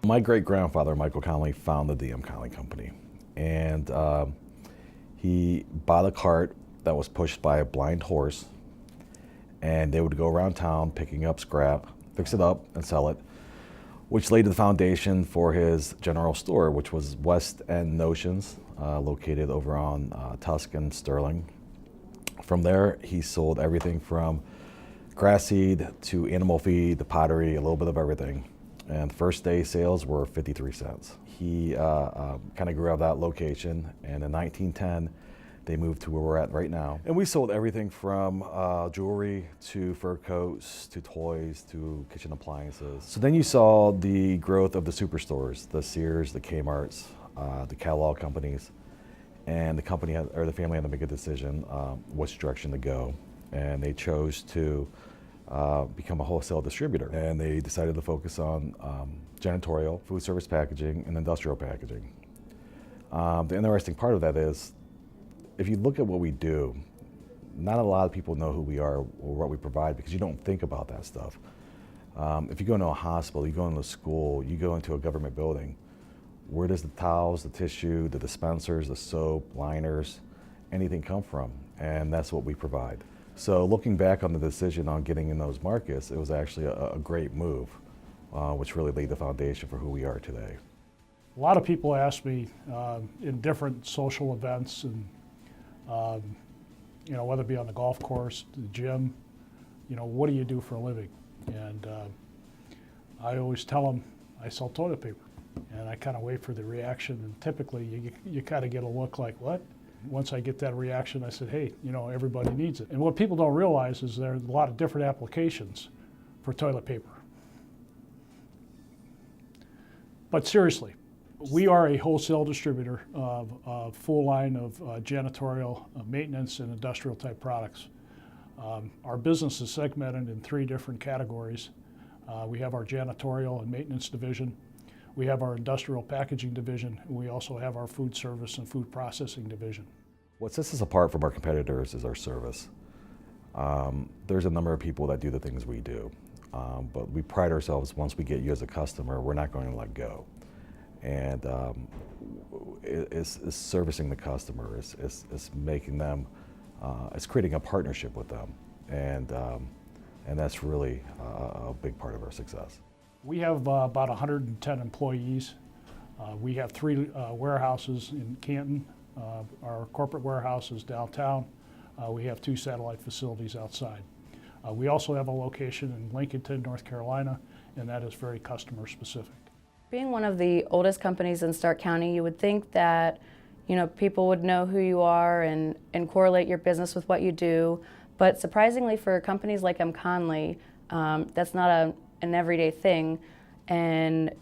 My great-grandfather, Michael Conley, founded the Conley Company. And he bought a cart that was pushed by a blind horse, and they would go around town picking up scrap, fix it up, and sell it, which laid the foundation for his general store, which was West End Notions, located over on Tuscan Sterling. From there, he sold everything from grass seed to animal feed, to pottery, a little bit of everything. And first day sales were 53 cents. He kind of grew out of that location, and in 1910, they moved to where we're at right now. And we sold everything from jewelry to fur coats to toys to kitchen appliances. So then you saw the growth of the superstores, the Sears, the Kmart's, the catalog companies, and the company or the family had to make a decision which direction to go, and they chose to become a wholesale distributor, and they decided to focus on janitorial, food service packaging, and industrial packaging. The interesting part of that is, if you look at what we do, not a lot of people know who we are or what we provide because you don't think about that stuff. If you go into a hospital, you go into a school, you go into a government building, where does the towels, the tissue, the dispensers, the soap, liners, anything come from? And that's what we provide. So looking back on the decision on getting in those markets, it was actually a great move, which really laid the foundation for who we are today. A lot of people ask me in different social events, and whether it be on the golf course, the gym, what do you do for a living? And I always tell them I sell toilet paper, and I kind of wait for the reaction. And typically, you kind of get a look like, what? Once I get that reaction, I said, hey, everybody needs it. And what people don't realize is there are a lot of different applications for toilet paper. But seriously, we are a wholesale distributor of a full line of janitorial, maintenance, and industrial type products. Our business is segmented in 3 different categories. We have our janitorial and maintenance division. We have our industrial packaging division, and we also have our food service and food processing division. What sets us apart from our competitors is our service. There's a number of people that do the things we do, but we pride ourselves, once we get you as a customer, we're not going to let go. And it's servicing the customer, it's making them, it's creating a partnership with them, and that's really a big part of our success. We have about 110 employees. We have 3 warehouses in Canton. Our corporate warehouse is downtown. We have 2 satellite facilities outside. We also have a location in Lincolnton, North Carolina, and that is very customer specific. Being one of the oldest companies in Stark County, you would think that people would know who you are and correlate your business with what you do. But surprisingly, for companies like Conley, that's not an everyday thing. And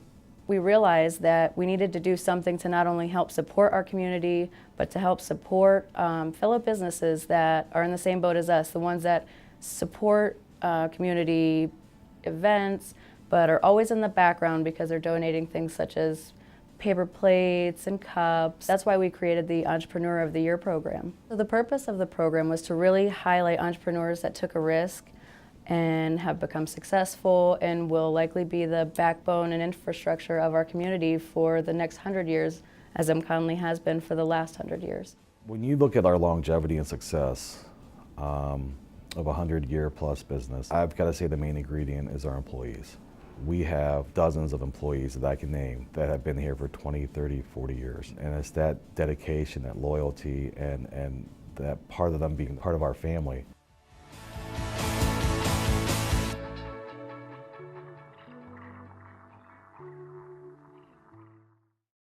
we realized that we needed to do something to not only help support our community, but to help support fellow businesses that are in the same boat as us, the ones that support community events, but are always in the background because they're donating things such as paper plates and cups. That's why we created the Entrepreneur of the Year program. So the purpose of the program was to really highlight entrepreneurs that took a risk and have become successful and will likely be the backbone and infrastructure of our community for the next 100 years, as Conley has been for the last 100 years. When you look at our longevity and success of a 100-year-plus business, I've got to say the main ingredient is our employees. We have dozens of employees that I can name that have been here for 20, 30, 40 years. And it's that dedication, that loyalty, and that part of them being part of our family